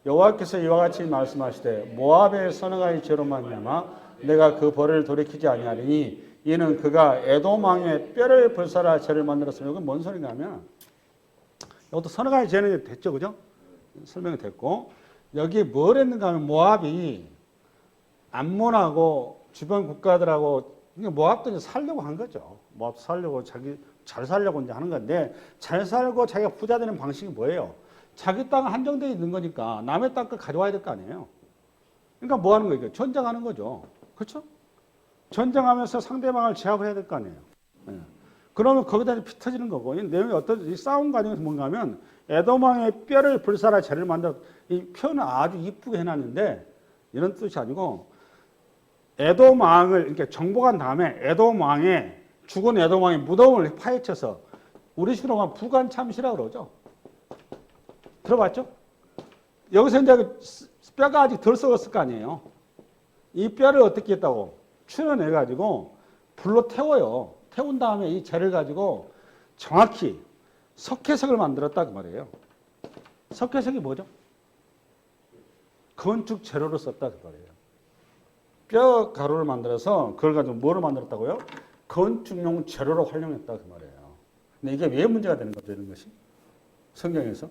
여호와께서 이와 같이 말씀하시되 모압의 선악의 죄로 말미암아 내가 그 벌을 돌이키지 아니하리니 이는 그가 에돔 왕의 뼈를 불살라 죄를 만들었으며 이건 뭔 소리냐 하면 이것도 선악의 죄는 됐죠. 그죠? 설명이 됐고 여기 뭘 했는가 하면 모압이 암몬하고 주변 국가들하고 모압도 이제 살려고 한 거죠. 모압 살려고 자기 잘 살려고 이제 하는 건데 잘 살고 자기가 부자 되는 방식이 뭐예요? 자기 땅은 한정되어 있는 거니까 남의 땅 걸 가져와야 될 거 아니에요. 그러니까 뭐 하는 거예요? 전쟁하는 거죠. 그렇죠? 전쟁하면서 상대방을 제압을 해야 될 거 아니에요. 네. 그러면 거기다 피 터지는 거고 이 내용이 어떤 이 싸움 과정에서 뭔가 하면 에돔 왕의 뼈를 불살라 죄를 만들어 이 표현을 아주 이쁘게 해놨는데 이런 뜻이 아니고 에돔 왕을 이렇게 정복한 다음에 에돔 왕의 죽은 에돔 왕의 무덤을 파헤쳐서 우리 식으로 하면 부관참시라고 그러죠. 들어봤죠? 여기서 이제 뼈가 아직 덜 썩었을 거 아니에요. 이 뼈를 어떻게 했다고? 출연해가지고 불로 태워요. 태운 다음에 이 재를 가지고 정확히 석회석을 만들었다 그 말이에요. 석회석이 뭐죠? 건축 재료로 썼다 그 말이에요. 뼈 가루를 만들어서 그걸 가지고 뭐를 만들었다고요? 건축용 재료로 활용했다 그 말이에요. 근데 이게 왜 문제가 되는 거죠, 이런 것이? 성경에서?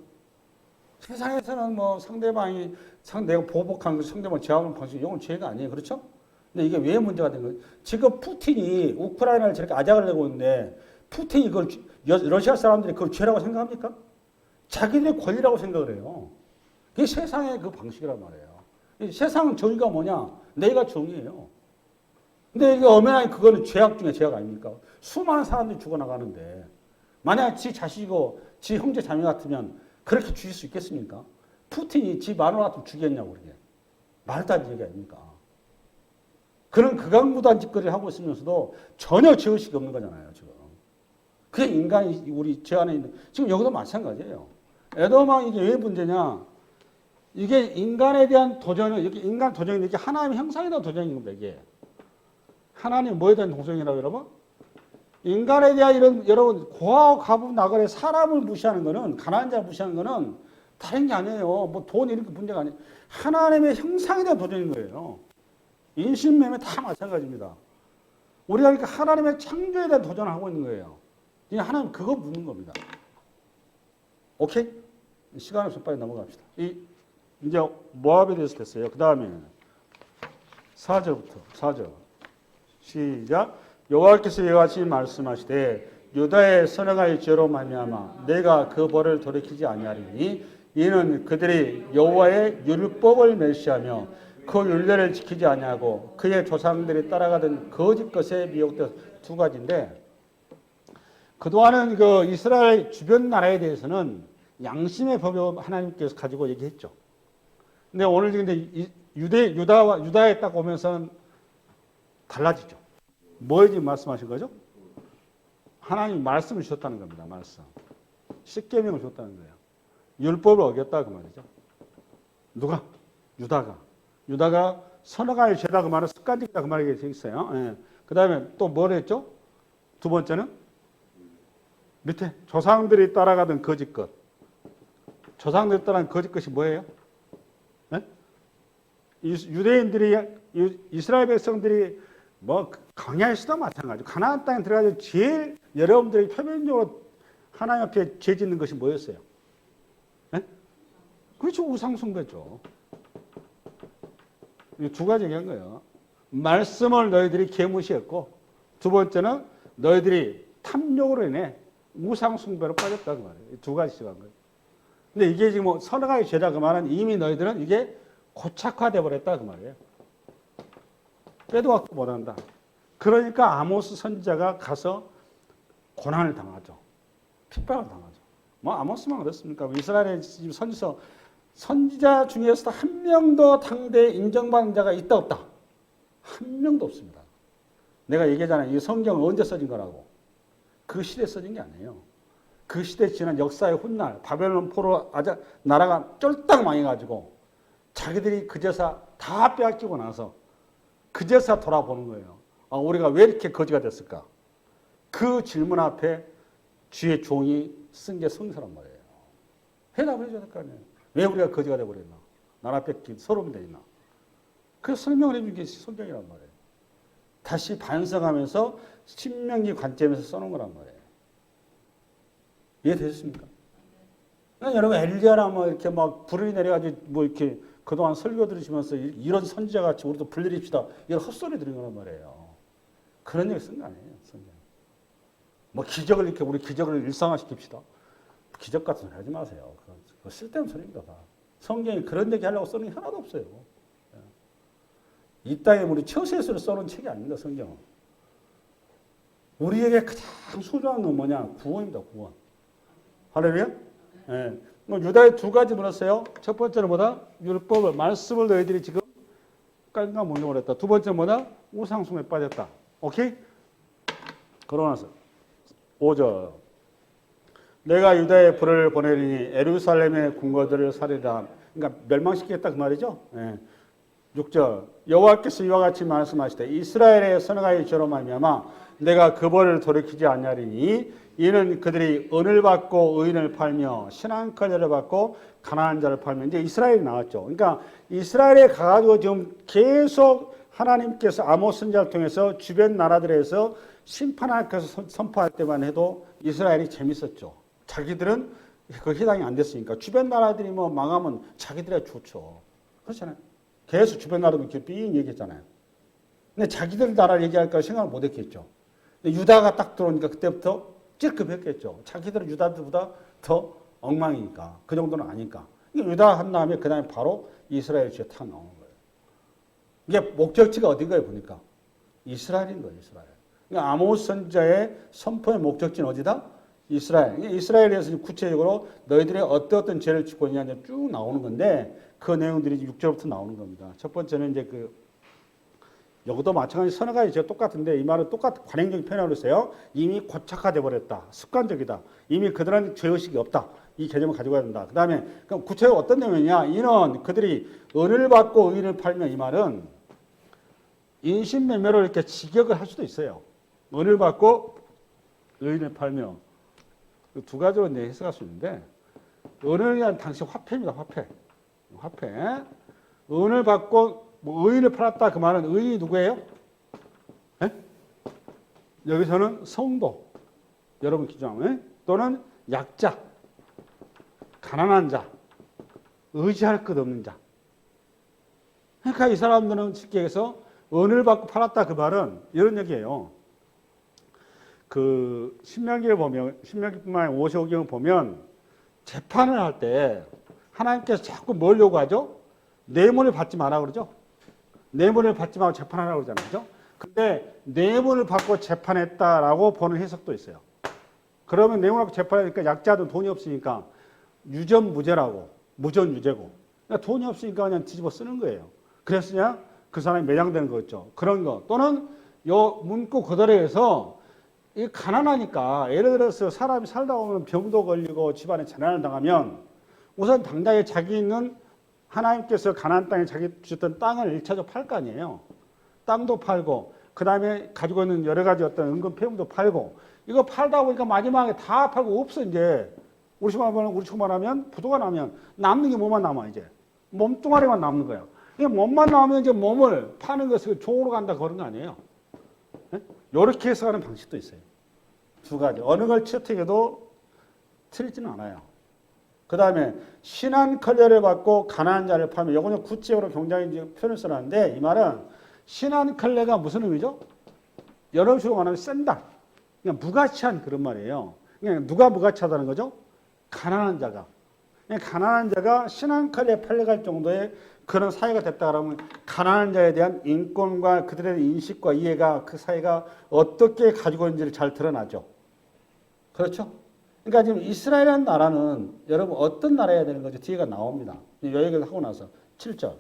세상에서는 뭐 상대방이 내가 보복한 거 상대방 제압하는 방식 이건 죄가 아니에요. 그렇죠? 근데 이게 왜 문제가 된 거예요? 지금 푸틴이 우크라이나를 저렇게 아작을 내고 있는데 푸틴이 그걸 러시아 사람들이 그걸 죄라고 생각합니까? 자기들의 권리라고 생각을 해요. 그게 세상의 그 방식이란 말이에요. 세상 정의가 뭐냐? 내가 정의예요. 근데 이게 엄연하게 그거는 죄악 중에 죄악 아닙니까? 수많은 사람들이 죽어나가는데 만약 지 자식이고 지 형제 자매 같으면 그렇게 죽일 수 있겠습니까? 푸틴이 지 마누라 같으면 죽였냐고 그러게. 말도 안 되는 얘기 아닙니까? 그런 극악무도한 짓거리를 하고 있으면서도 전혀 죄의식이 없는 거잖아요, 지금. 그게 인간이 우리 죄 안에 있는, 지금 여기도 마찬가지예요. 에돔 왕이 이게 왜 문제냐? 이게 인간에 대한 도전은, 이렇게 인간 도전이 이게 하나님의 형상에 대한 도전인 겁니다, 이게. 하나님 뭐에 대한 도전이라고 여러분? 인간에 대한 이런, 여러분, 고아와 가부 나그네 사람을 무시하는 거는, 가난한 자를 무시하는 거는 다른 게 아니에요. 뭐 돈 이런 게 문제가 아니에요. 하나님의 형상에 대한 도전인 거예요. 인신매매 다 마찬가지입니다. 우리가 그러니까 하나님의 창조에 대한 도전을 하고 있는 거예요. 이제 하나님 그거 묻는 겁니다. 오케이? 시간 없어 빨리 넘어갑시다. 이제 모압에 대해서 됐어요. 그 다음에 4절부터 4절 시작. 여호와께서 이와 같이 말씀하시되 유다의 선악의 죄로 말미암아 내가 그 벌을 돌이키지 아니하리니 이는 그들이 여호와의 율법을 멸시하며 그 율례를 지키지 아니하고 그의 조상들이 따라가던 거짓 것에 미혹되어 두 가지인데 그동안은 그 이스라엘 주변 나라에 대해서는 양심의 법을 하나님께서 가지고 얘기했죠. 근데 오늘 근데 유다에 딱 오면서는 달라지죠. 뭐 지금 말씀하신 거죠? 하나님 말씀을 주셨다는 겁니다. 말씀. 십계명을 줬다는 거예요. 율법을 어겼다 그 말이죠. 누가? 유다가 선악의 죄다 그 말은 습관적이다 그 말이 있어요. 예. 그 다음에 또 뭘 했죠? 두 번째는 밑에 조상들이 따라가던 거짓 것. 조상들이 따라간 거짓 것이 뭐예요? 네? 유대인들이 이스라엘 백성들이 뭐 광야에서도 마찬가지고 가나안 땅에 들어가서 제일 여러분들이 표면적으로 하나님 앞에 죄 짓는 것이 뭐였어요? 네? 그렇죠. 우상숭배죠. 두 가지 얘기한 거예요. 말씀을 너희들이 개무시했고 두 번째는 너희들이 탐욕으로 인해 우상숭배로 빠졌다 그 말이에요. 두 가지씩 한 거예요. 근데 이게 지금 뭐 선악의 죄다 그 말은 이미 너희들은 이게 고착화돼 버렸다 그 말이에요. 빼도 갖고 못한다. 그러니까 아모스 선지자가 가서 고난을 당하죠. 핍박을 당하죠. 뭐 아모스만 그렇습니까? 이스라엘의 선지자 중에서도 한 명도 당대에 인정받는 자가 있다 없다? 한 명도 없습니다. 내가 얘기하잖아요. 이 성경은 언제 써진 거라고. 그 시대에 써진 게 아니에요. 그 시대에 지난 역사의 훗날 바벨론 포로 나라가 쫄딱 망해가지고 자기들이 그제서 다 빼앗기고 나서 그제서 돌아보는 거예요. 아, 우리가 왜 이렇게 거지가 됐을까? 그 질문 앞에 주의 종이 쓴 게 성서란 말이에요. 해답을 해줘야 될 거 아니에요. 왜 우리가 거지가 돼버렸나? 나라 뺏기 서러움 되나. 그래서 설명을 해준 게 성경이란 말이에요. 다시 반성하면서 신명기 관점에서 써놓은 거란 말이에요. 이해되셨습니까? 여러분 엘리야나 뭐 이렇게 막 불이 내려가지고 뭐 이렇게 그동안 설교 들으시면서 이런 선지자 같이 우리도 불리립시다. 이런 헛소리 들은 거란 말이에요. 그런 얘기 쓴 거 아니에요, 성경. 뭐 기적을 이렇게 우리 기적을 일상화시킵시다. 기적 같은 소리 하지 마세요. 그거 쓸데없는 소리입니다. 다. 성경이 그런 얘기 하려고 쓰는 게 하나도 없어요. 이 땅에 우리 처세수를 써놓은 책이 아닙니다, 성경은. 우리에게 가장 소중한 건 뭐냐? 구원입니다, 구원. 할렐루야? 예. 유다의 두 가지 물었어요. 첫 번째는 뭐다? 율법을, 말씀을 너희들이 지금 깔까 몽롱을 했다. 두 번째는 뭐다? 우상숭에 빠졌다. 오케이? 그러고 나서 5절. 내가 유다에 불을 보내리니 에루살렘의 궁궐들을 살리라. 그러니까 멸망시키겠다 그 말이죠. 예. 6절. 여호와께서 이와 같이 말씀하시되 이스라엘의 선악의 죄로 말미암아 내가 그 벌을 돌이키지 않냐리니 이는 그들이 은을 받고 의인을 팔며 신앙컬레를 받고 가난한 자를 팔며 이제 이스라엘이 나왔죠. 그러니까 이스라엘에 가가지고 지금 계속 하나님께서 아모스 선지자를 통해서 주변 나라들에서 심판하께서 선포할 때만 해도 이스라엘이 재밌었죠. 자기들은 그 해당이 안 됐으니까 주변 나라들이 뭐 망하면 자기들이 좋죠. 그렇잖아요. 계속 주변 나라도 이렇게 삥 얘기했잖아요. 근데 자기들 나라를 얘기할까 생각을 못 했겠죠. 유다가 딱 들어오니까 그때부터 찔끔했겠죠. 자기들은 유다들보다 더 엉망이니까. 그 정도는 아니까. 유다 한 다음에 그 다음에 바로 이스라엘 주에 탁 나오는 거예요. 이게 목적지가 어딘가에 보니까 이스라엘인 거예요. 이스라엘. 그러니까 아모스 선지자의 선포의 목적지는 어디다? 이스라엘. 이스라엘에서 구체적으로 너희들이 어떤 죄를 짓고 있냐 쭉 나오는 건데 그 내용들이 6절부터 나오는 겁니다. 첫 번째는 이제 여기도 마찬가지 선악의 죄가 똑같은데 이 말은 똑같은 관행적인 표현으로 써요. 이미 고착화돼 버렸다. 습관적이다. 이미 그들한테 죄의식이 없다. 이 개념을 가지고 가야 된다. 그 다음에 그럼 구체적으로 어떤 내용이냐. 이는 그들이 은을 받고 의인을 팔며 이 말은 인신매매로 이렇게 직역을 할 수도 있어요. 은을 받고 의인을 팔며 두 가지로 이제 해석할 수 있는데 은은 당시 화폐입니다. 화폐. 은을 받고 뭐 의인을 팔았다 그 말은 의인이 누구예요? 에? 여기서는 성도 여러분 기준하면 또는 약자 가난한 자 의지할 것 없는 자. 그러니까 이 사람들은 쉽게 얘기해서 은을 받고 팔았다 그 말은 이런 얘기예요. 그 신명기를 보면 신명기뿐만 아니라 55경을 보면 재판을 할 때 하나님께서 자꾸 뭘 요구하죠? 뇌물을 받지 마라 그러죠. 뇌물을 받지 말고 재판하라고 그러잖아요. 그죠? 근데 뇌물을 받고 재판했다라고 보는 해석도 있어요. 그러면 뇌물을 받고 재판하니까 약자도 돈이 없으니까 유전무죄라고 무전유죄고 그러니까 돈이 없으니까 그냥 뒤집어 쓰는 거예요. 그래서 그냥 그 사람이 매장되는 거죠. 그런 거 또는 요 문구 그대로에서 이 가난하니까 예를 들어서 사람이 살다 보면 병도 걸리고 집안에 재난을 당하면 우선 당장에 자기 있는 하나님께서 가나안 땅에 자기 주셨던 땅을 1차적으로 팔 거 아니에요. 땅도 팔고 그 다음에 가지고 있는 여러 가지 어떤 은근 폐물도 팔고 이거 팔다 보니까 마지막에 다 팔고 없어 이제 우리 식만 하면 부도가 나면 남는 게 뭐만 남아 이제 몸뚱아리만 남는 거예요. 몸만 남으면 이제 몸을 파는 것을 종으로 간다 그런 거 아니에요. 이렇게 해서 하는 방식도 있어요. 두 가지 어느 걸 채택해도 틀리지는 않아요. 그 다음에 신한컬레를 받고 가난한 자를 팔면 이거는 구체적으로 굉장히 표현을 써놨는데 이 말은 신한컬레가 무슨 의미죠? 여러 식으로 말하면 센다. 그냥 무가치한 그런 말이에요. 그냥 누가 무가치하다는 거죠? 가난한 자가. 그냥 가난한 자가 신한컬레에 팔려갈 정도의 그런 사회가 됐다 그러면 가난한 자에 대한 인권과 그들의 인식과 이해가 그 사회가 어떻게 가지고 있는지를 잘 드러나죠. 그렇죠? 그러니까 지금 이스라엘이라는 나라는 여러분 어떤 나라여야 되는 거죠? 뒤에가 나옵니다. 이 얘기를 하고 나서 7절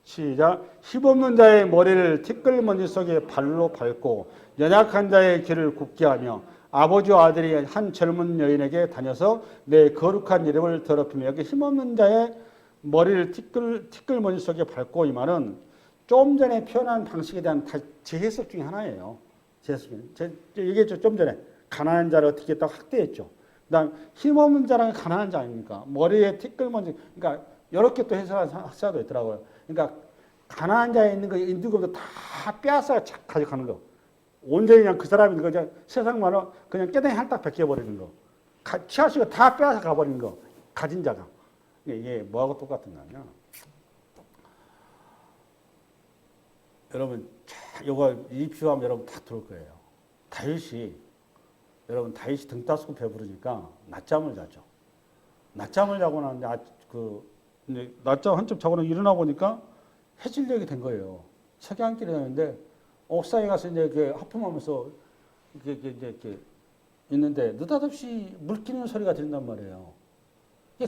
시작. 힘없는 자의 머리를 티끌먼지 속에 발로 밟고 연약한 자의 길을 굽게 하며 아버지와 아들이 한 젊은 여인에게 다녀서 내 거룩한 이름을 더럽히며 여기 힘없는 자의 머리를 티끌먼지 속에 밟고 이 말은 좀 전에 표현한 방식에 대한 재해석 중에 하나예요. 재해석 중에. 얘기했죠. 좀 전에. 가난한 자를 어떻게 했다고 학대했죠. 그 다음 힘없는 자랑 가난한 자 아닙니까? 머리에 티끌먼지, 그러니까 이렇게 또 해석하는 학자도 있더라고요. 그러니까 가난한 자에 있는 거 인두금도 다 빼앗아 가져가는 거. 온전히 그냥 그 사람이 그냥 세상만으로 그냥 깨덩이 할딱 벗겨버리는 거. 취하시고 다 빼앗아 가버리는 거. 가진 자가. 이게 뭐하고 똑같은가요? 여러분, 요거 이 비유하면 여러분 다 들을 거예요. 다윗이 등 따스고 배부르니까 낮잠을 자죠. 낮잠을 자고 나는데 낮잠 한참 자고 일어나 보니까 해질녘이 된 거예요. 석양길이 되는데 옥상에 가서 이제 하품하면서 이렇게 있는데 느닷없이 물 끼는 소리가 들린단 말이에요.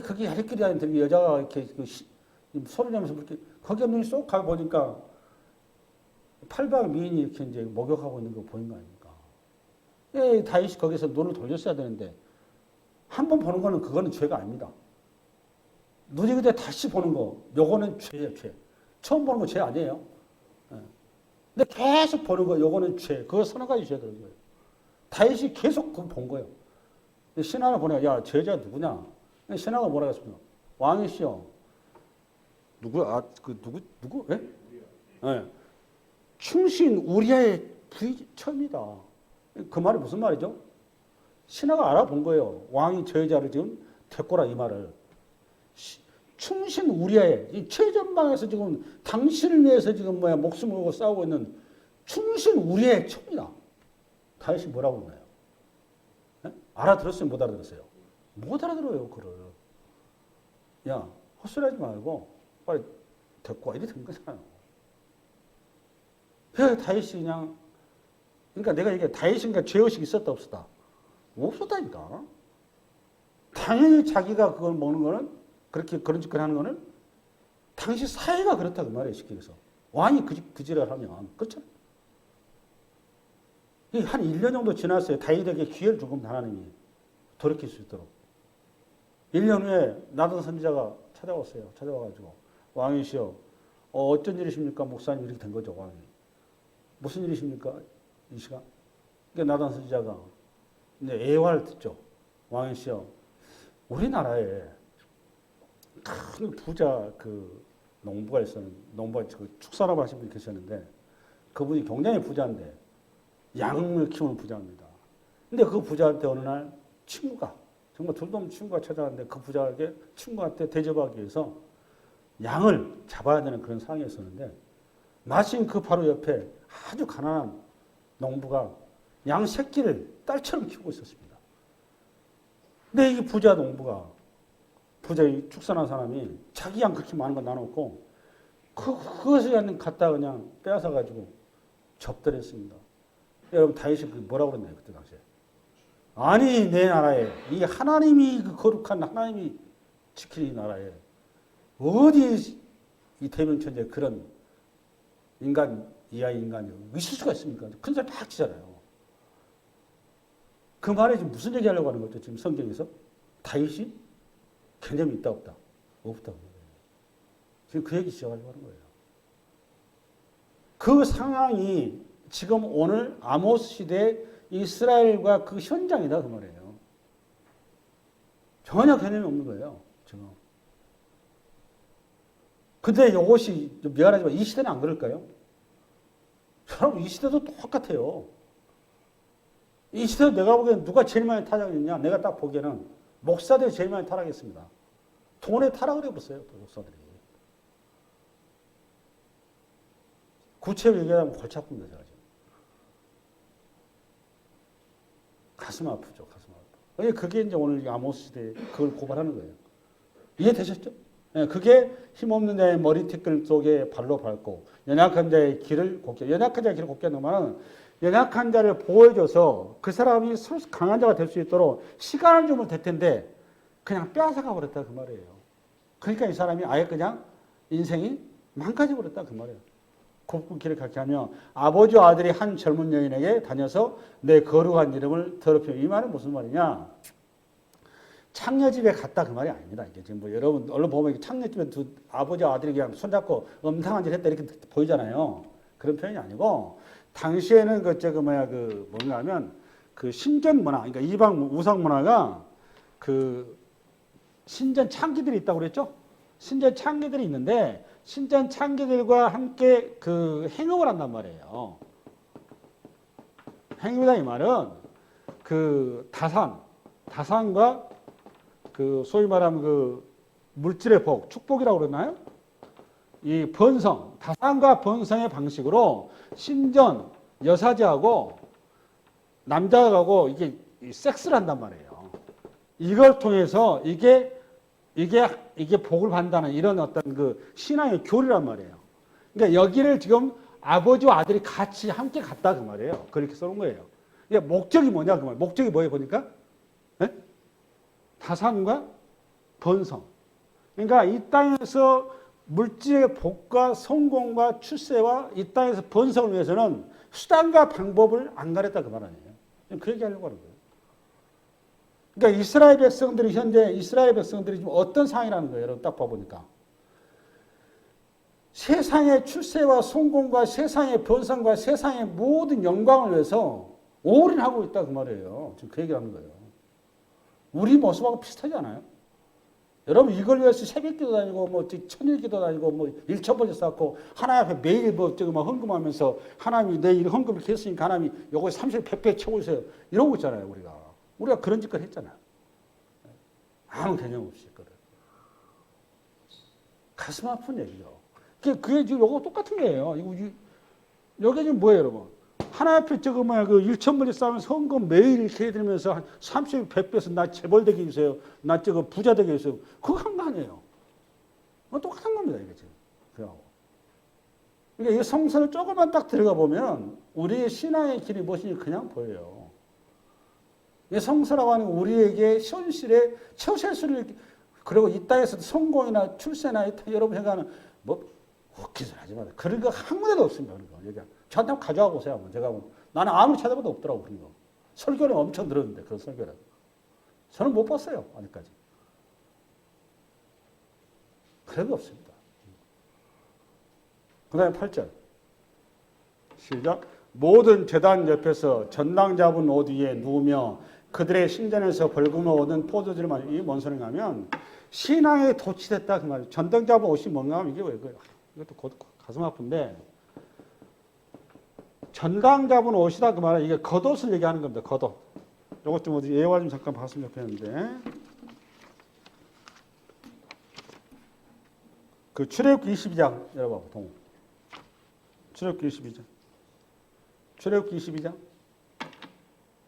그게 헬길이 아닌데 여자가 이렇게 소리 내면서 거기에 눈이 쏙 가 보니까 800 미인이 이렇게 이제 목욕하고 있는 거 보인 거 아닙니까? 다윗이 거기서 눈을 돌렸어야 되는데 한 번 보는 거는 그거는 죄가 아닙니다. 눈이 그때 다시 보는 거, 요거는 죄예요, 죄. 처음 보는 거 죄 아니에요. 근데 계속 보는 거, 요거는 죄. 그거 서너 가지 죄 그런 거예요. 다윗이 계속 그거 본 거예요. 신하를 보내요. 야, 죄자 누구냐? 신하가 뭐라 했습니까? 왕이시여. 누구야? 누구? 예? 네. 충신 우리아의 부처입니다. 그 말이 무슨 말이죠? 신하가 알아본 거예요. 왕이 죄자를 지금 데꼬라 이 말을. 충신 우리아의 이 최전방에서 지금 당신을 위해서 지금 목숨을 걸고 싸우고 있는 충신 우리아의 처입니다. 다윗이 뭐라고 했나요? 네? 알아들었어요? 못 알아들었어요? 못 알아들어요, 그를. 야, 헛소리하지 말고 빨리 데리고 와. 이래 된 거잖아요. 그래서 다윗이 그냥, 그러니까 내가 이게 다윗인가 죄의식이 있었다 없었다? 없었다니까. 당연히 자기가 그걸 먹는 거는 그렇게 그런 짓을 하는 거는 당시 사회가 그렇다 그 말이에요. 쉽게 해서 왕이 그 짓을 하면 그렇죠. 한 1년 정도 지났어요. 다윗에게 기회를 준 겁니다. 하나님이 돌이킬 수 있도록. 1년 후에 나단 선지자가 찾아왔어요. 찾아와가지고 왕이시여 어쩐 일이십니까? 목사님 이렇게 된 거죠. 왕이. 무슨 일이십니까? 이 시간. 그러니까 나단 선지자가 이제 애화를 듣죠. 왕이시여 우리나라에 큰 부자 농부가 있었는데, 농부가 축산업 하신 분이 계셨는데, 그분이 굉장히 부자인데, 양을 키우는 부자입니다. 근데 그 부자한테 어느 날 친구가, 정말 둘도 없는 친구가 찾아왔는데, 그 부자에게 친구한테 대접하기 위해서 양을 잡아야 되는 그런 상황이 있었는데, 마침 그 바로 옆에 아주 가난한 농부가 양 새끼를 딸처럼 키우고 있었습니다. 근데 이 부자 농부가 부자의 축산한 사람이 자기 양 그렇게 많은 거 나눠놓고 그것을 갖다 그냥 빼앗아가지고 접대했습니다. 여러분 다윗이 뭐라고 그랬나요? 그때 당시에. 아니 내 나라에 이 하나님이 거룩한 하나님이 지키는 이 나라에 어디 이 대명천지에 그런 인간 이하의 인간이 있을 수가 있습니까? 큰 소리 팍 치잖아요. 그 말에 지금 무슨 얘기하려고 하는 거죠? 지금 성경에서 다윗이 개념이 있다 없다? 없다고. 지금 그 얘기 시작하려고 하는 거예요. 그 상황이 지금 오늘 아모스 시대 이스라엘과 그 현장이다 그 말이에요. 전혀 개념이 없는 거예요. 지금. 근데 이것이 미안하지만 이 시대는 안 그럴까요? 여러분 이 시대도 똑같아요. 이 시대도 내가 보기에는 누가 제일 많이 타락했냐? 내가 딱 보기에는 목사들이 제일 많이 타락했습니다. 돈에 타락을 해버렸어요. 목사들이. 구체적으로 얘기하면 골치 아픕니다. 제가 지금. 가슴 아프죠. 가슴 아프죠. 그게 이제 오늘 아모스 시대에 그걸 고발하는 거예요. 이해되셨죠? 네, 그게 힘없는 자의 머리티끌 속에 발로 밟고 연약한 자의 길을 곱게, 연약한 자의 길을 곱게 하는 말은 연약한 자를 보호해줘서 그 사람이 강한 자가 될 수 있도록 시간을 주면 될 텐데 그냥 빼앗아가 버렸다 그 말이에요. 그러니까 이 사람이 아예 그냥 인생이 망가져 버렸다 그 말이에요. 곱고 길을 갖게 하며 아버지와 아들이 한 젊은 여인에게 다녀서 내 거룩한 이름을 더럽히며. 이 말은 무슨 말이냐? 창녀집에 갔다 그 말이 아닙니다. 이게 지금 여러분 얼른 보면 창녀집에 두 아버지와 아들이 그냥 손잡고 음탕한 짓 했다 이렇게 보이잖아요. 그런 표현이 아니고 당시에는 뭔가 하면 그 신전 문화, 그러니까 이방 우상 문화가 그 신전 창기들이 있다고 그랬죠? 신전 창기들이 있는데 신전 창기들과 함께 그 행음을 한단 말이에요. 행음이다 이 말은 그 다산과 그 소위 말하면 그 물질의 복, 축복이라고 그러나요? 이 번성, 다산과 번성의 방식으로 신전 여사제하고 남자하고 이게 섹스를 한단 말이에요. 이걸 통해서 이게 복을 받는다는 이런 어떤 그 신앙의 교리란 말이에요. 그러니까 여기를 지금 아버지와 아들이 같이 함께 갔다 그 말이에요. 그렇게 써놓은 거예요. 이게 목적이 뭐냐 그 말. 목적이 뭐예요 보니까? 네? 다산과 번성. 그러니까 이 땅에서 물질의 복과 성공과 출세와 이 땅에서 번성을 위해서는 수단과 방법을 안 가렸다 그 말 아니에요. 그 얘기하려고 하는 거예요. 그러니까 이스라엘 백성들이 현재 이스라엘 백성들이 지금 어떤 상황이라는 거예요. 여러분 딱 봐보니까. 세상의 출세와 성공과 세상의 번성과 세상의 모든 영광을 위해서 올인하고 있다 그 말이에요. 지금 그 얘기를 하는 거예요. 우리 모습하고 비슷하지 않아요? 여러분 이걸 위해서 새벽기도 다니고 뭐 천일기도 다니고 뭐 일처벌 쌓고 하나님 앞에 매일 뭐 저거 막 헌금하면서 하나님이 내 일 헌금을 했으니까 하나님이 요거 30배 채워주세요. 이러고 있잖아요 우리가 그런 짓을 했잖아요. 아무 개념 없이 했거든. 가슴 아픈 얘기죠. 그게 지금 요거 똑같은 거예요. 여기 지금 뭐예요 여러분? 하나 앞에 저거 뭐야 그 일천벌이 싸우면서 헌금 매일 이렇게 해드리면서 한 30, 100배에서 나 재벌되게 해주세요. 나 저거 부자 되게 해주세요. 그거 한 거 아니에요. 똑같은 겁니다 이게 지금. 그러니까 이 성서를 조금만 딱 들어가 보면 우리의 신앙의 길이 무엇인지 그냥 보여요. 이 성서라고 하는 건 우리에게 현실의 처세수를 그리고 이 땅에서도 성공이나 출세나 여러분 생각하는 뭐 웃긴 소리 하지 마세요. 그런 거 한 군데도 없습니다. 그런 거. 여기 저한테 한번 가져와 보세요. 제가 나는 아무리 찾아봐도 없더라고 그런 거. 설교는 엄청 들었는데 그런 설교는 저는 못 봤어요 아직까지. 그런 거 없습니다. 그 다음에 8절 시작. 모든 제단 옆에서 전당 잡은 옷 위에 누우며 그들의 신전에서 벌금을 얻은 포도주를 마시고 이게 뭔 소리가 하면 신앙에 도취됐다 그 말이에요. 전당 잡은 옷이 뭔가 하면 이게 왜 그래요? 이것도 가슴 아픈데 전당 잡은 옷이다 그 말은 이게 겉옷을 얘기하는 겁니다. 겉옷. 이것 좀 어디 예화 좀 잠깐 봤으면 좋겠는데 그 출애굽기 22장 열어봐 동호. 출애굽기 22장. 출애굽기 22장.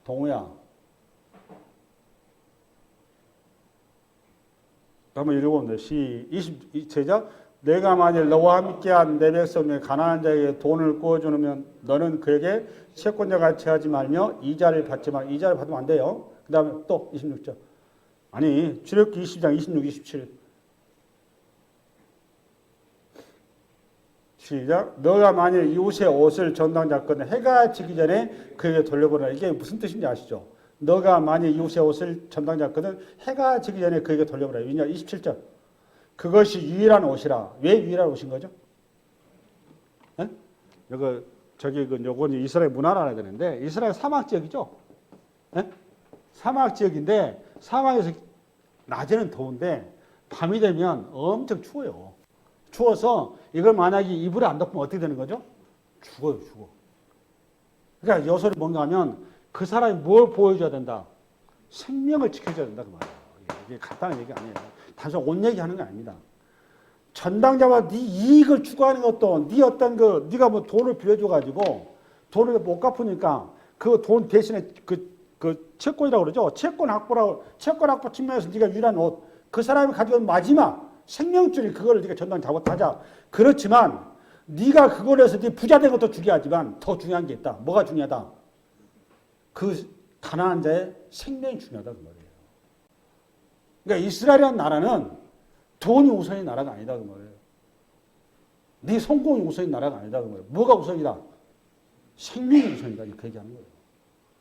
동호야. 한번 읽어보면 돼. 제작. 내가 만일 너와 함께한 내 백성 중에 가난한 자에게 돈을 구워주면 너는 그에게 채권자 같이 하지 말며 이자를 받지 마. 이자를 받으면 안 돼요. 그 다음에 또 26절. 아니 출애굽기 22장 26, 27. 시작. 너가 만일 이웃의 옷을 전당 잡거든 해가 지기 전에 그에게 돌려보내라. 이게 무슨 뜻인지 아시죠? 너가 만일 이웃의 옷을 전당 잡거든 해가 지기 전에 그에게 돌려보내라. 27절. 그것이 유일한 옷이라. 왜 유일한 옷인 거죠? 네? 요건 이스라엘 문화를 알아야 되는데 이스라엘 사막 지역이죠. 네? 사막 지역인데 사막에서 낮에는 더운데 밤이 되면 엄청 추워요. 추워서 이걸 만약에 이불에 안 덮으면 어떻게 되는 거죠? 죽어요. 그러니까 여설이 뭔가 하면 그 사람이 뭘 보여줘야 된다? 생명을 지켜줘야 된다 그 말이에요. 이게 간단한 얘기 아니에요. 단순 옷 얘기하는 게 아닙니다. 전당자와 네 이익을 추구하는 것도 네 어떤 네가 뭐 돈을 빌려줘가지고 돈을 못 갚으니까 그 돈 대신에 그 채권이라고 그러죠. 채권 확보 측면에서 네가 유일한 옷, 그 사람이 가져온 마지막 생명줄이 그거를 네가 전당 잡았다자. 그렇지만 네가 그걸 해서 네 부자 된 것도 중요하지만 더 중요한 게 있다. 뭐가 중요하다? 그 가난한 자의 생명이 중요하다 그 말이에요. 그러니까 이스라엘이라는 나라는 돈이 우선인 나라가 아니다 그 말이에요. 네 성공이 우선인 나라가 아니다 그 말이에요. 뭐가 우선이다? 생명이 우선이다 이렇게 얘기하는 거예요.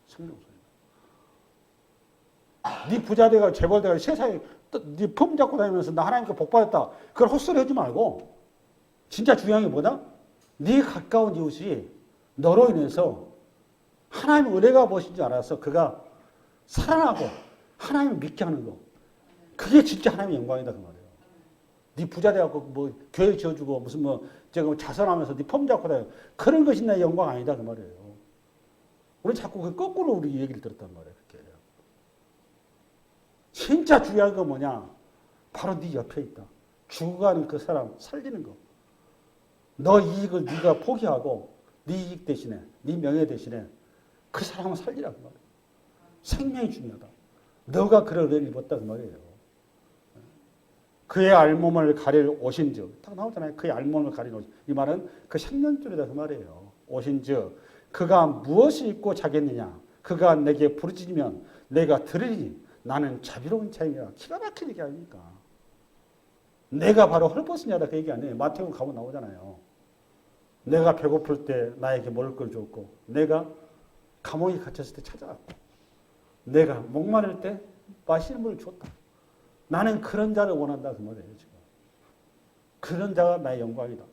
생명 우선이다. 네 부자 돼가 재벌 돼가 세상에 네 품 잡고 다니면서 나 하나님께 복 받았다. 그걸 헛소리 하지 말고 진짜 중요한 게 뭐다? 네 가까운 이웃이 너로 인해서 하나님의 은혜가 무엇인지 알아서 그가 살아나고 하나님을 믿게 하는 거. 그게 진짜 하나님의 영광이다 그 말이에요. 네 부자 돼갖고 뭐 교회 지어주고 무슨 뭐 제가 자선하면서 네 폼 잡고 다녀. 그런 것이 내 영광 아니다 그 말이에요. 우리 자꾸 그 거꾸로 우리 얘기를 들었단 말이에요. 그렇게. 진짜 중요한 건 뭐냐? 바로 네 옆에 있다. 죽어가는 그 사람 살리는 거. 너 이익을 네가 포기하고 네 이익 대신에 네 명예 대신에 그 사람을 살리라고 말이에요. 생명이 중요하다. 너가 그럴 은혜를 입었다 그 말이에요. 그의 알몸을 가릴 오신즉 딱 나오잖아요. 그의 알몸을 가릴 오신 이 말은 그 생명줄이다 그 말이에요. 오신즉 그가 무엇이 있고 자겠느냐? 그가 내게 부르짖으면 내가 들으리니 나는 자비로운 자이라. 기가 막힌 얘기 아닙니까? 내가 바로 헐벗으냐다 그 얘기 아니에요. 마태복음 가면 나오잖아요. 내가 배고플 때 나에게 먹을 걸 줬고 내가 감옥에 갇혔을 때 찾아왔고 내가 목마를 때 마시는 물을 줬다. 나는 그런 자를 원한다 그 말이에요. 지금. 그런 자가 나의 영광이다.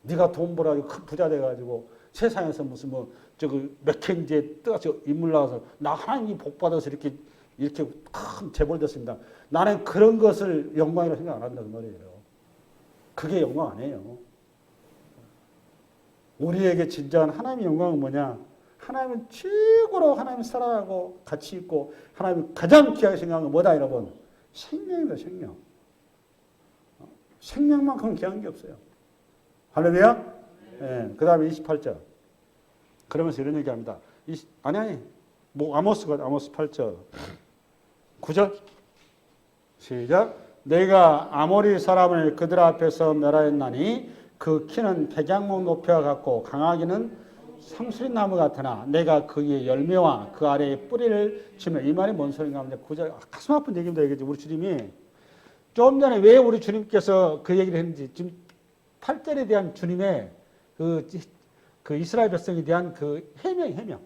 네가 돈 벌어가지고 큰 부자 돼가지고 세상에서 무슨 뭐 저기 맥켄지에 뜨가서 인물 나와서 나 하나님이 복 받아서 이렇게 큰 재벌 됐습니다. 나는 그런 것을 영광이라고 생각 안 한다 그 말이에요. 그게 영광 아니에요. 우리에게 진정한 하나님의 영광은 뭐냐? 하나님은 최고로 하나님을 사랑하고 가치 있고 하나님을 가장 귀하게 생각하는 건 뭐다 여러분? 생명입니다. 생명. 생명만큼 귀한 게 없어요. 할렐루야? 네. 그 다음에 28절. 그러면서 이런 얘기합니다. 아모스 8절. 9절. 시작. 내가 아모리 사람을 그들 앞에서 멸하였나니 그 키는 백양목 높이와 같고 강하기는 상수리나무 같으나 내가 그의 열매와 그 아래의 뿌리를 치며 이 말이 뭔 소린가 하면 가슴 아픈 얘기입니다. 이게 우리 주님이 좀 전에 왜 우리 주님께서 그 얘기를 했는지 지금 8절에 대한 주님의 그 이스라엘 백성에 대한 그 해명.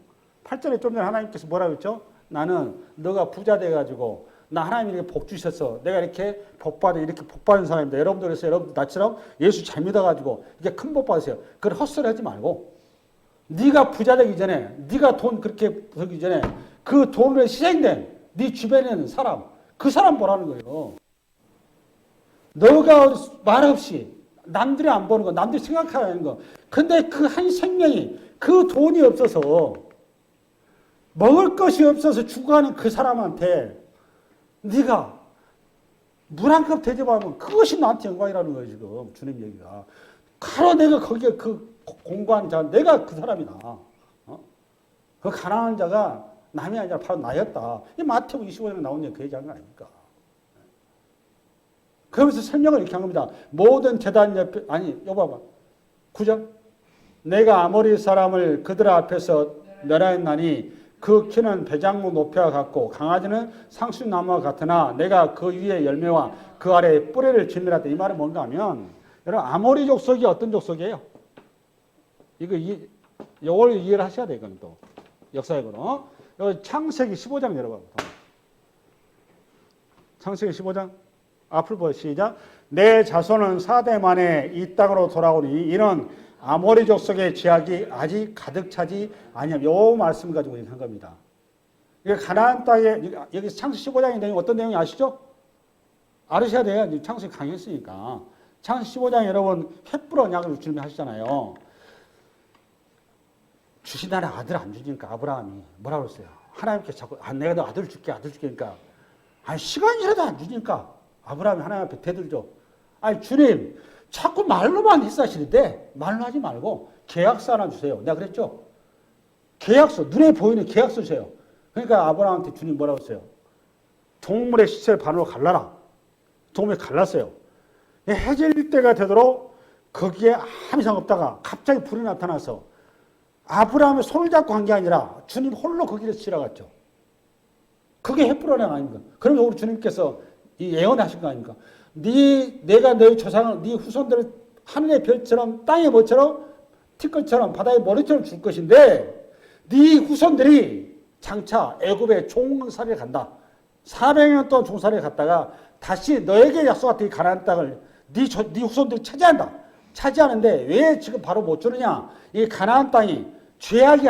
8절에 좀 전에 하나님께서 뭐라고 했죠? 나는 너가 부자 돼가지고 나 하나님이 이렇게 복 주셨어. 내가 이렇게 복 받은 사람입니다. 여러분들 그래서 여러분 나처럼 예수 잘 믿어가지고 이렇게 큰 복 받으세요. 그걸 헛소리 하지 말고 네가 부자 되기 전에 네가 돈 그렇게 벌기 전에 그 돈으로 희생된 네 주변에 있는 사람 그 사람 보라는 거예요. 너가 말없이 남들이 안 보는 거 남들이 생각하는 거 근데 그 한 생명이 그 돈이 없어서 먹을 것이 없어서 죽어가는 그 사람한테 네가 물 한 컵 대접하면 그것이 나한테 영광이라는 거예요. 지금 주님 얘기가. 바로 내가 거기에 그 공부한 자 내가 그 사람이다. 그 가난한 자가 남이 아니라 바로 나였다. 이 마태복음 25장에 나온 얘기 그 얘기한 거 아닙니까? 그러면서 설명을 이렇게 한 겁니다. 모든 제단 옆에 이거 봐봐. 9절. 내가 아모리 사람을 그들 앞에서 멸하였나니 그 키는 배장목 높이와 같고 강아지는 상수나무와 같으나 내가 그 위에 열매와 그 아래에 뿌리를 지느라. 이 말은 뭔가 하면 여러분 아모리 족속이 어떤 족속이에요? 이걸 이해를 하셔야 돼요. 이건 또 역사적으로. 창세기 15장 열어봐. 창세기 15장 앞을 보여 시작. 내 자손은 4대 만에 이 땅으로 돌아오니 이는 아모리 족속의 죄악이 아직 가득 차지 아니함. 요 말씀 가지고 한 겁니다. 이게 가나안 땅에 여기 창세기 15장의 내용 어떤 내용이 아시죠? 알으셔야 돼요. 창세기 강의했으니까. 창세기 15장 여러분 횃불 언약을 주님이 하시잖아요. 주신다는 아들 안 주니까 아브라함이 뭐라고 그랬어요? 하나님께 자꾸 내가 너 아들 줄게 그러니까 시간이라도 안 주니까 아브라함이 하나님 앞에 대들죠. 주님 자꾸 말로만 his사시는데 말로 하지 말고 계약서 하나 주세요. 내가 그랬죠. 계약서 눈에 보이는 계약서 주세요. 그러니까 아브라함한테 주님 뭐라고 했어요? 동물의 시체를 반으로 갈라라. 동물이 갈랐어요. 해질 때가 되도록 거기에 아무 이상 없다가 갑자기 불이 나타나서 아브라함의 손을 잡고 한 게 아니라 주님 홀로 거기를 지나갔죠. 그게 횃불 언약 아닙니까? 그러면 우리 주님께서 이 예언하신 거 아닙니까? 내가 너희 조상을 네 후손들을 하늘의 별처럼 땅의 뭐처럼 티끌처럼 바다의 머리처럼 줄 것인데 네 후손들이 장차 애굽의 종살이를 간다. 400년 동안 종살이를 갔다가 다시 너에게 약속했던 이 가나안 땅을 네 후손들이 차지한다. 차지하는데 왜 지금 바로 못 주느냐? 이 가나안 땅이 죄악이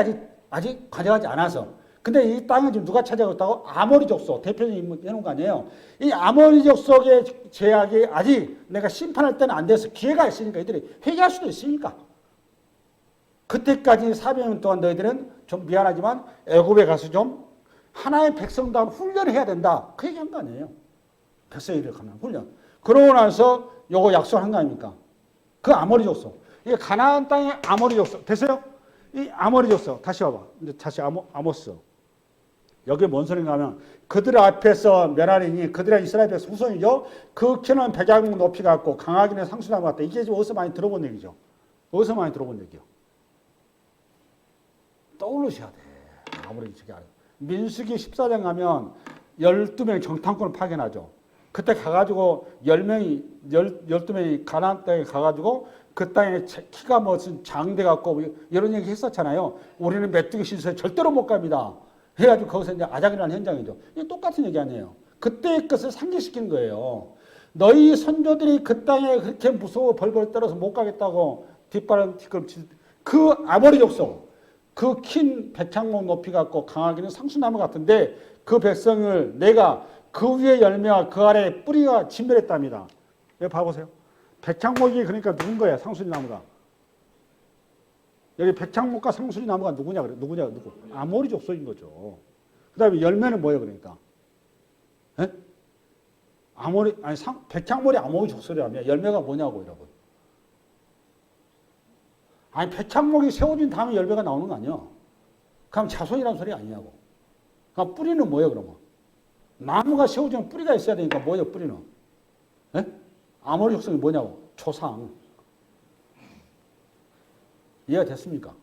아직 가져가지 않아서 근데 이 땅을 지금 누가 차지하고 아모리 족속 대표적인 해놓은 거 아니에요. 이 아모리 족속의 제약이 아직 내가 심판할 때는 안 돼서 기회가 있으니까 이들이 회개할 수도 있으니까. 그때까지 400년 동안 너희들은 좀 미안하지만 애굽에 가서 좀 하나의 백성다운 훈련을 해야 된다. 그 얘기한 거 아니에요. 백성이 이렇게 하면 훈련. 그러고 나서 요거 약속한 거 아닙니까? 그 아모리 족속. 이게 가나안 땅의 아모리 족속. 됐어요? 이 아모리 족속. 다시 와봐. 이제 다시 아모스. 여기 뭔 소리인가 하면 그들 앞에서 멸하리니 그들의 이스라엘 백성 후손이죠. 그 키는 백양 높이 같고 강하기는 상수나무 같다. 이게 지금 어디서 많이 들어본 얘기죠. 어디서 많이 들어본 얘기요. 떠올리셔야 돼. 아무리 저기 알아요. 민수기 14장 가면 12명이 정탐꾼을 파견하죠. 그때 가가지고 12명이 가나안 땅에 가가지고 그 땅에 키가 무슨 장대 같고 이런 얘기 했었잖아요. 우리는 메뚜기 신수에 절대로 못 갑니다. 해가지고 거기서 이제 아작이라는 현장이죠. 이게 똑같은 얘기 아니에요. 그때의 것을 상기시킨 거예요. 너희 선조들이 그 땅에 그렇게 무서워 벌벌 떨어서 못 가겠다고 뒷바람 뒷걸음치 그 아모리 족속 그 킨 백향목 높이 갖고 강하기는 상수나무 같은데 그 백성을 내가 그 위에 열매와 그 아래 뿌리가 진멸했답니다. 여기 봐보세요. 백향목이 그러니까 누군 거야? 상수리나무가. 여기 백향목과 상수리나무가 누구냐? 그래. 누구? 아모리 족속인 거죠. 그 다음에 열매는 뭐예요? 그러니까. 에? 백향목이 아모리 족속이라며. 열매가 뭐냐고, 여러분. 아니, 백향목이 세워진 다음에 열매가 나오는 거 아니야? 그럼 자손이라는 소리 아니냐고. 그럼 뿌리는 뭐예요, 그러면? 나무가 세워지면 뿌리가 있어야 되니까 뭐예요, 뿌리는? 에? 아모리 족속이 뭐냐고? 조상. 이해가 됐습니까?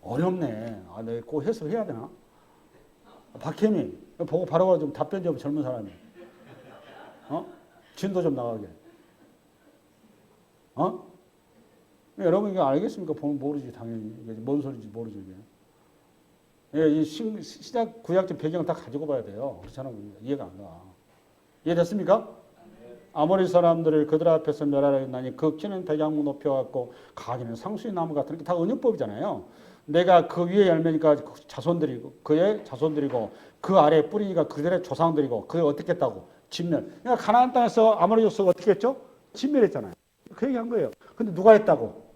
어렵네. 아, 내가 꼭 해석해야 되나? 박혜미, 보고 바로 좀 답변 좀 젊은 사람이. 진도 좀 나가게. 여러분 이거 알겠습니까? 보면 모르지, 당연히. 뭔 소리인지 모르죠, 이게. 예, 이 신약 구약적 배경을 다 가지고 봐야 돼요. 그렇지 않으면 이해가 안 가. 이해됐습니까? 아모리 사람들을 그들 앞에서 멸하려니 그 키는 백양목 높여갖고 가기는 상수리 나무 같은 게 다 언유법이잖아요. 내가 그 위에 열매니까 자손들이고 그의 자손들이고 그 아래 뿌리니까 그들의 조상들이고 그게 어떻게 했다고? 진멸. 그러니까 가나안 땅에서 아모리 족속이 어떻게 했죠? 진멸했잖아요. 그 얘기한 거예요. 근데 누가 했다고?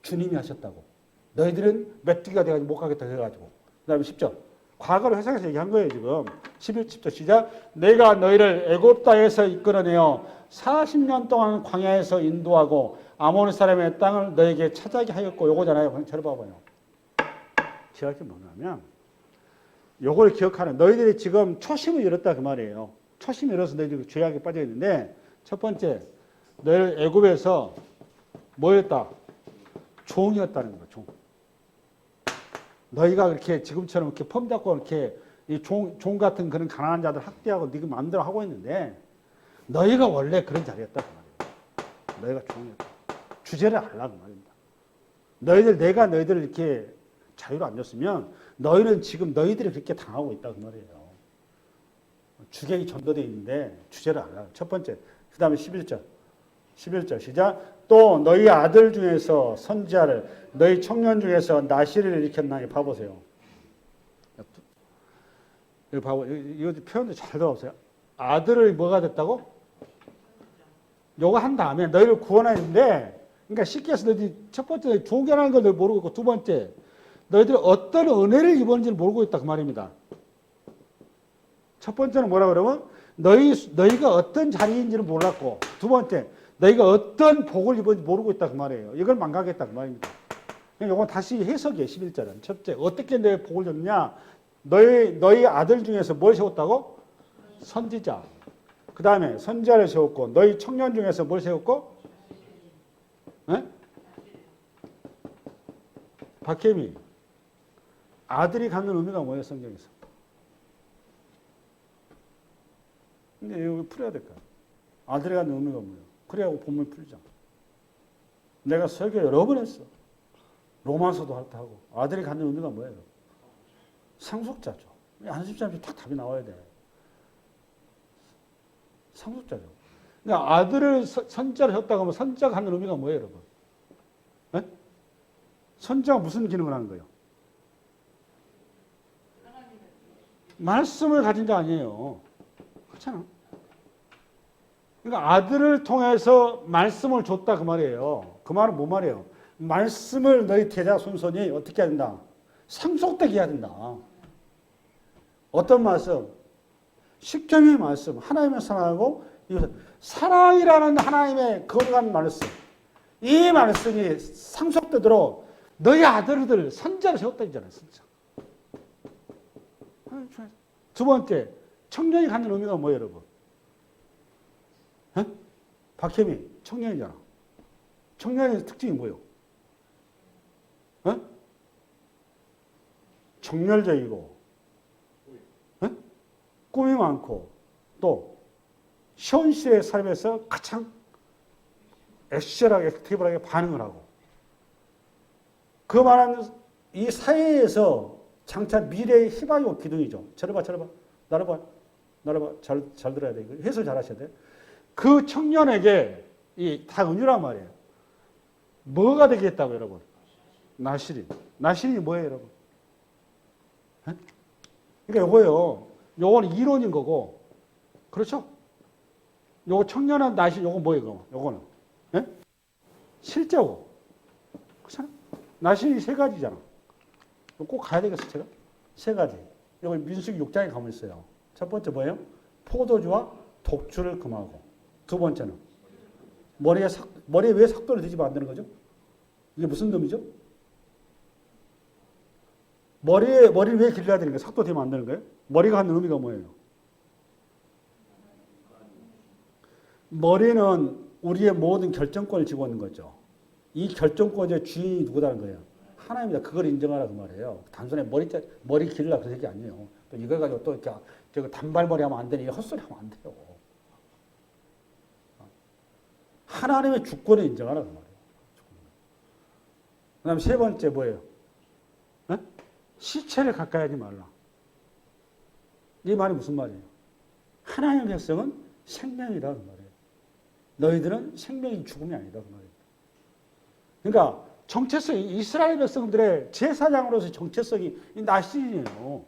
주님이 하셨다고. 너희들은 메뚜기가 돼가지고 못 가겠다 해가지고. 그 다음에 10절. 과거를 회상해서 얘기한 거예요, 지금. 11절 시작. 내가 너희를 애굽 땅에서 이끌어내어 40년 동안 광야에서 인도하고 아모리 사람의 땅을 너에게 차지하게 하였고, 요거잖아요. 잘 봐봐요. 기억할 게 뭐냐면, 요걸 기억하는, 너희들이 지금 초심을 잃었다 그 말이에요. 초심을 잃어서 너희들이 죄악에 빠져 있는데, 첫 번째, 너희를 애굽에서 뭐였다? 종이었다는 거야, 종. 너희가 그렇게 지금처럼 이렇게 펌 잡고 이렇게 이 종 같은 그런 가난한 자들 학대하고 네가 마음대로 하고 있는데 너희가 원래 그런 자리였다 그 말이에요. 너희가 종이었다. 주제를 알라 그 말입니다. 내가 너희들을 이렇게 자유로 안 줬으면 너희는 지금 너희들이 그렇게 당하고 있다 그 말이에요. 주객이 전도되어 있는데 주제를 알라. 첫 번째. 그 다음에 11절 시작. 또 너희 아들 중에서 선지자를 너희 청년 중에서 나시를 일으켰나니 봐보세요. 여기 봐보. 이거 표현도 잘 들어보세요. 아들을 뭐가 됐다고? 요거 한 다음에 너희를 구원하는데, 그러니까 쉽게 해서 너희들이 첫 번째 종교라는 걸 모르고 있고, 두 번째 너희들이 어떤 은혜를 입었는지를 모르고 있다 그 말입니다. 첫 번째는 뭐라 그러면 너희가 어떤 자리인지를 몰랐고, 두 번째 너희가 어떤 복을 입었는지 모르고 있다 그 말이에요. 이걸 망각했다 그 말입니다. 이건 다시 해석이에요. 11절은. 첫째, 어떻게 너희 복을 줬느냐? 너희 아들 중에서 뭘 세웠다고? 선지자. 그 다음에 선지자를 세웠고, 너희 청년 중에서 뭘 세웠고? 네? 박혜미. 아들이 갖는 의미가 뭐예요, 성경에서? 근데 이거 풀어야 될까? 아들이 갖는 의미가 뭐예요? 그래야 본문이 풀리잖아. 내가 설교 여러 번 했어. 로마서도 하고. 아들이 갖는 의미가 뭐예요? 상속자죠. 안수자면 딱 답이 나와야 돼. 상속자죠. 그러니까 아들을 선자를 했다고 하면 선자가 하는 의미가 뭐예요, 여러분? 네? 선자가 무슨 기능을 하는 거예요? 말씀을 가진 자 아니에요. 그렇잖아. 그러니까 아들을 통해서 말씀을 줬다 그 말이에요. 그 말은 뭐 말이에요? 말씀을 너희 제자 손손이 어떻게 해야 된다? 상속되게 해야 된다. 어떤 말씀? 십계명의 말씀, 하나님의 사랑하고 사랑이라는 하나님의 거룩한 말씀. 이 말씀이 상속되도록 너희 아들들 선자를 세웠다 했잖아요. 선자. 두 번째, 청년이 갖는 의미가 뭐예요, 여러분? 박혜미, 청년이잖아. 청년의 특징이 뭐예요? 정열적이고, 꿈이 많고, 또 현실의 삶에서 가장 액션하게, 액티브하게 반응을 하고, 그 말하는 이 사회에서 장차 미래의 희망이고 기둥이죠. 저를 봐. 나를 봐. 잘 들어야 돼. 해설 잘 하셔야 돼. 그 청년에게 다 은유란 말이에요. 뭐가 되겠다고, 여러분? 나시린. 나시린이 뭐예요, 여러분? 그러니까 요거요. 요거는 이론인 거고, 그렇죠? 요거 청년한 나시, 요거 뭐예요, 요거는? 실제고. 그렇잖아? 나시린이 세 가지잖아. 꼭 가야 되겠어, 제가? 세 가지. 여기 민수기 6장에 가면 있어요. 첫 번째 뭐예요? 포도주와 독주를 금하고. 두 번째는 머리에 왜 삭도를 뒤집어 안 되는 거죠? 이게 무슨 의미죠? 머리를 왜 길러야 되는 거예요? 삭도 되면 안 되는 거예요? 머리가 하는 의미가 뭐예요? 머리는 우리의 모든 결정권을 쥐고 있는 거죠. 이 결정권의 주인이 누구다는 거예요? 하나님이다. 그걸 인정하라 그 말이에요. 단순히 머리 길라 그런 얘기 아니에요. 또 이걸 가지고 또 이렇게 저거 단발머리 하면 안 되니 헛소리 하면 안 돼요. 하나님의 주권을 인정하라 그 말이에요. 그 다음에 세 번째 뭐예요? 시체를 가까이 하지 말라. 이 말이 무슨 말이에요? 하나님의 백성은 생명이다 그 말이에요. 너희들은 생명이 죽음이 아니다 그 말이에요. 그러니까 정체성이 이스라엘 백성들의 제사장으로서의 정체성이 나시린이에요.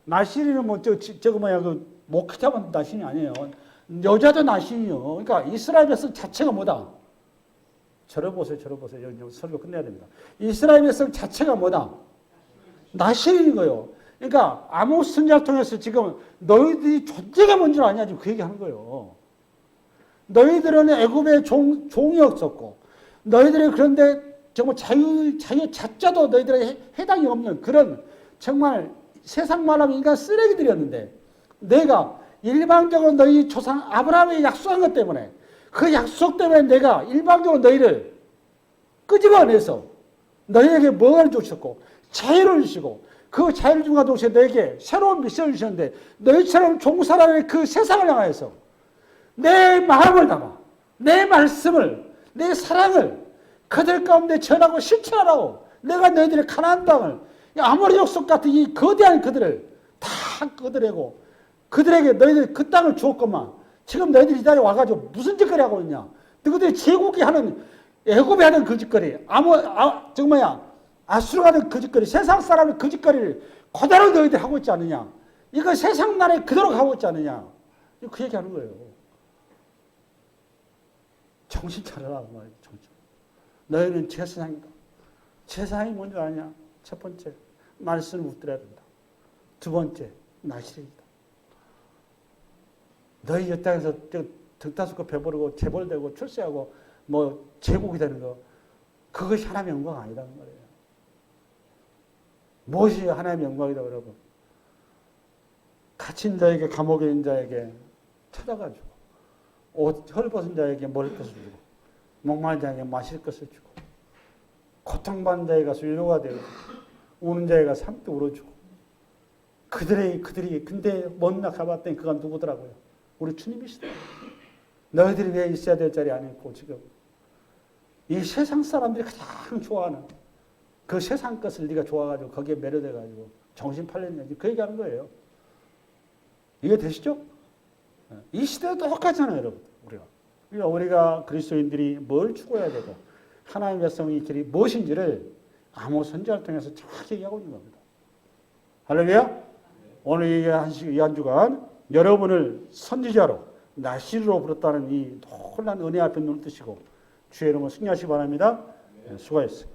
나시린은 목회자만 나시린이 아니에요. 여자도 나시린이요. 그러니까 이스라엘 백성 자체가 뭐다? 저를 보세요. 여기 설교 끝내야 됩니다. 이스라엘 백성 자체가 뭐다? 나시린인 거예요. 그러니까 아모스 선지자를 통해서 지금 너희들이 존재가 뭔 줄 아냐 지금 그 얘기하는 거예요. 너희들은 애굽의 종이었었고 너희들이 그런데 정말 자유 자자도 너희들에게 해당이 없는 그런 정말 세상 말하면 인간 쓰레기들이었는데 내가 일방적으로 너희 조상 아브라함이 약속한 것 때문에 그 약속 때문에 내가 일방적으로 너희를 끄집어내서 너희에게 뭐를 주셨고 자유를 주시고 그 자유를 준과 동시에 너에게 새로운 미션을 주셨는데 너희처럼 종살아의 그 세상을 향해서 내 마음을 담아 내 말씀을 내 사랑을 그들 가운데 전하고 실천하라고 내가 너희들의 가나안 땅을 아모리 족속 같은 이 거대한 그들을 다 끄드래고 그들에게 너희들 그 땅을 주었건만 지금 너희들이 이 자리에 와가지고 무슨 짓거리 하고 있냐 너희들이 제국이 하는 애굽이 하는 그 짓거리 아수르가 하는 그 짓거리 세상 사람의 그 짓거리를 그대로 너희들이 하고 있지 않느냐 이거 세상 나라에 그대로 가고 있지 않느냐 그 얘기하는 거예요. 정신 차려라 그 말이에요. 너희는 제사장이다. 제사장이 뭔지 아냐? 첫 번째 말씀을 붙들어야 된다. 두 번째 나시린이다. 너희 이 땅에서 득다섯고 배부르고 재벌되고 출세하고 뭐 제국이 되는 거 그것이 하나님의 영광 아니다 그 말이에요. 무엇이 하나님의 영광이다 여러분? 갇힌 자에게 감옥에 있는 자에게 찾아가지고 옷 헐벗은 자에게 먹을 것을 주고 목마른 자에게 마실 것을 주고 고통받는 자에게 가서 위로가 되고 우는 자에게 가서 함께 울어주고 그들이 근데 먼 날 가봤더니 그가 누구더라고요? 우리 주님이시다. 너희들이 왜 있어야 될 자리 안 있고 지금 이 세상 사람들이 가장 좋아하는 그 세상 것을 네가 좋아가지고 거기에 매료돼가지고 정신 팔렸는지 그 얘기하는 거예요. 이해되시죠? 이 시대도 똑같잖아요, 여러분. 우리가 그리스도인들이 뭘 추구해야 되고 하나님의 백성의 길이 무엇인지를 아모스 선지자를 통해서 정확히 얘기하고 있는 겁니다. 할렐루야. 오늘 이 한 주간 여러분을 선지자로 나시로 부렸다는 이 놀란 은혜 앞에 눈을 뜨시고 주의 이름으로 승리하시기 바랍니다. 수고하셨습니다.